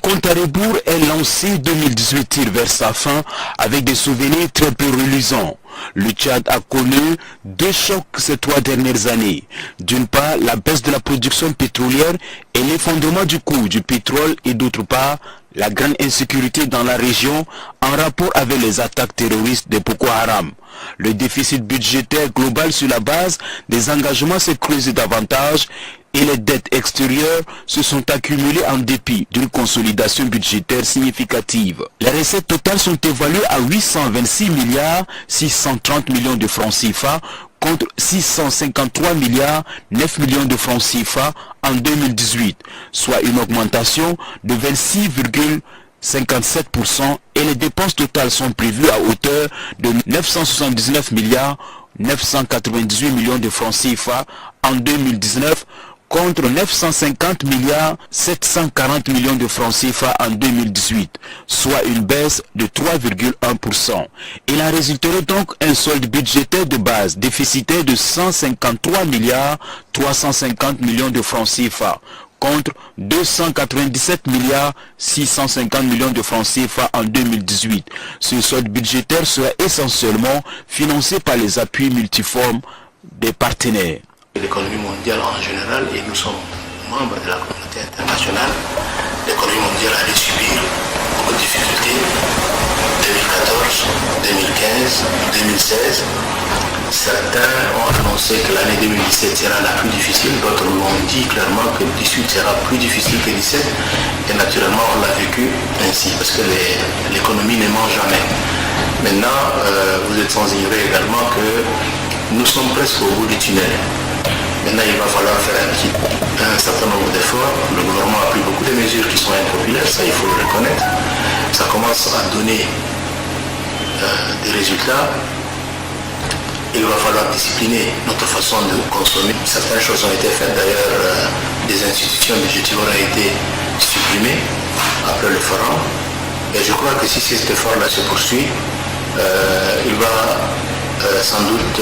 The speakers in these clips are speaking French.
compte à rebours est lancé. 2018 tire vers sa fin avec des souvenirs très peu reluisants. Le Tchad a connu deux chocs ces 3 dernières années. D'une part, la baisse de la production pétrolière et l'effondrement du coût du pétrole, et d'autre part, la grande insécurité dans la région en rapport avec les attaques terroristes de Boko Haram. Le déficit budgétaire global sur la base des engagements s'est creusé davantage et les dettes extérieures se sont accumulées en dépit d'une consolidation budgétaire significative. Les recettes totales sont évaluées à 826 milliards 630 millions de francs CFA contre 653 milliards 9 millions de francs CFA en 2018, soit une augmentation de 26,57%, et les dépenses totales sont prévues à hauteur de 979 milliards 998 millions de francs CFA en 2019 contre 950 milliards 740 millions de francs CFA en 2018, soit une baisse de 3,1%. Il en résulterait donc un solde budgétaire de base déficitaire de 153 milliards 350 millions de francs CFA contre 297 milliards 650 millions de francs CFA en 2018. Ce solde budgétaire sera essentiellement financé par les appuis multiformes des partenaires. L'économie mondiale en général, et nous sommes membres de la communauté internationale, l'économie mondiale allait subir beaucoup de difficultés. 2014, 2015, 2016. Certains ont annoncé que l'année 2017 sera la plus difficile, d'autres l'ont dit clairement que 2018 sera plus difficile que 2017. Et naturellement, on l'a vécu ainsi, parce que l'économie ne ment jamais. Maintenant, vous êtes sans ignorer également que nous sommes presque au bout du tunnel. Maintenant, il va falloir faire un certain nombre d'efforts. Le gouvernement a pris beaucoup de mesures qui sont impopulaires, ça il faut le reconnaître. Ça commence à donner des résultats. Il va falloir discipliner notre façon de consommer. Certaines choses ont été faites, d'ailleurs, des institutions budgétaires ont été supprimées après le forum. Et je crois que si cet effort-là se poursuit, il va sans doute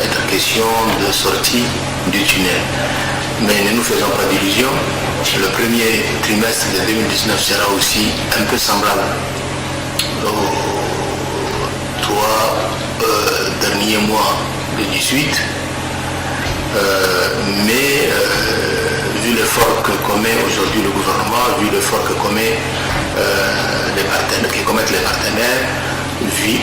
être question de sortie du tunnel. Mais ne nous faisons pas d'illusions, le premier trimestre de 2019 sera aussi un peu semblable aux 3 derniers mois de 2018, mais vu l'effort que commet aujourd'hui le gouvernement, vu l'effort que commettent les partenaires, vu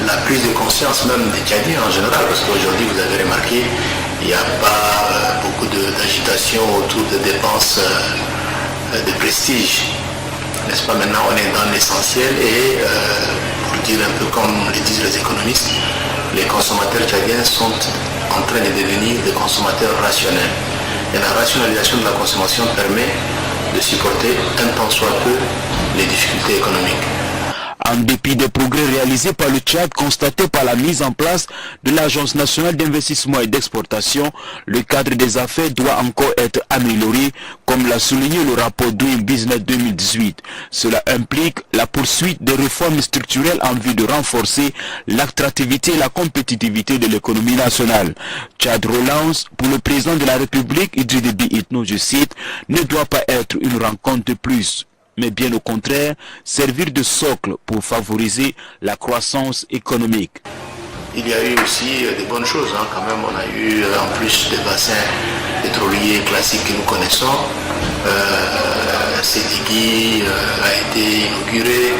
la prise de conscience même des Tchadiens en général, parce qu'aujourd'hui, vous avez remarqué, il n'y a pas beaucoup d'agitation autour de dépenses de prestige. N'est-ce pas? Maintenant, on est dans l'essentiel et, pour dire un peu comme le disent les économistes, les consommateurs tchadiens sont en train de devenir des consommateurs rationnels. Et la rationalisation de la consommation permet de supporter un tant soit peu les difficultés économiques. En dépit des progrès réalisés par le Tchad, constatés par la mise en place de l'Agence nationale d'investissement et d'exportation, le cadre des affaires doit encore être amélioré, comme l'a souligné le rapport Doing Business 2018. Cela implique la poursuite des réformes structurelles en vue de renforcer l'attractivité et la compétitivité de l'économie nationale. Tchad relance pour le président de la République, Idriss Déby Itno, je cite, ne doit pas être une rencontre de plus, mais bien au contraire, servir de socle pour favoriser la croissance économique. Il y a eu aussi de bonnes choses, quand même. On a eu, en plus des bassins pétroliers classiques que nous connaissons, Sédigui a été inauguré.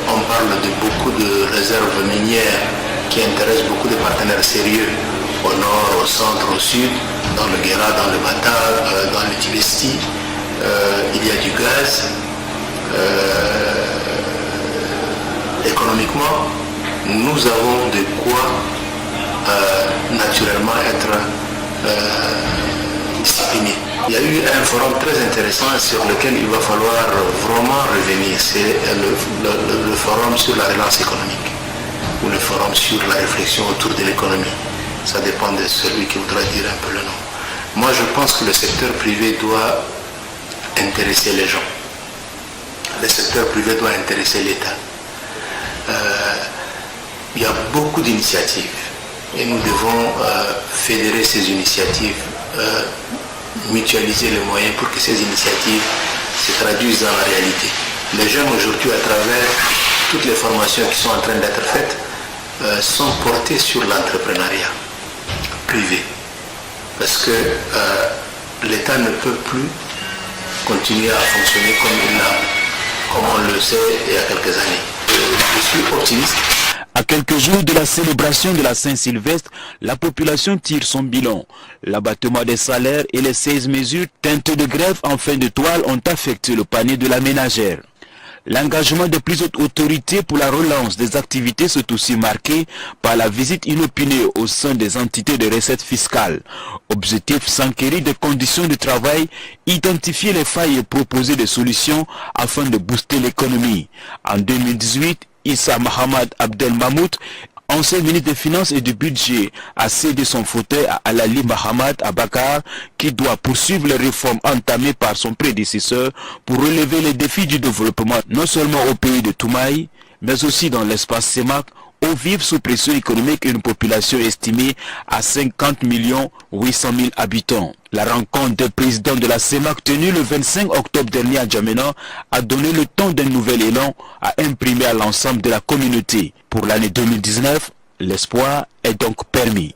On parle de beaucoup de réserves minières qui intéressent beaucoup de partenaires sérieux au nord, au centre, au sud, dans le Guéra, dans le Bata, dans le Tibesti. Il y a du gaz. Économiquement, nous avons de quoi naturellement être disciplinés. Il y a eu un forum très intéressant sur lequel il va falloir vraiment revenir. C'est le forum sur la relance économique ou le forum sur la réflexion autour de l'économie. Ça dépend de celui qui voudra dire un peu le nom. Moi, je pense que le secteur privé doit intéresser les gens. Le secteur privé doit intéresser l'État. Il y a beaucoup d'initiatives et nous devons fédérer ces initiatives mutualiser les moyens pour que ces initiatives se traduisent dans la réalité. Les jeunes aujourd'hui, à travers toutes les formations qui sont en train d'être faites, sont portés sur l'entrepreneuriat privé. Parce que l'État ne peut plus continuer à fonctionner comme on le sait il y a quelques années. Je suis optimiste. À quelques jours de la célébration de la Saint-Sylvestre, la population tire son bilan. L'abattement des salaires et les 16 mesures teintées de grève en fin de toile ont affecté le panier de la ménagère. L'engagement des plus hautes autorités pour la relance des activités s'est aussi marqué par la visite inopinée au sein des entités de recettes fiscales. Objectif s'enquérir des conditions de travail, identifier les failles et proposer des solutions afin de booster l'économie. En 2018, Issa Mohamed Abdel Mahmoud, ancien ministre des Finances et du Budget, a cédé son fauteuil à Alali Mohamed Abakar, qui doit poursuivre les réformes entamées par son prédécesseur pour relever les défis du développement, non seulement au pays de Toumaï, mais aussi dans l'espace CEMAC, où vivent sous pression économique une population estimée à 50 800 000 habitants. La rencontre des présidents de la CEMAC tenue le 25 octobre dernier à N'Djamena a donné le temps d'un nouvel élan à imprimer à l'ensemble de la communauté. Pour l'année 2019, l'espoir est donc permis.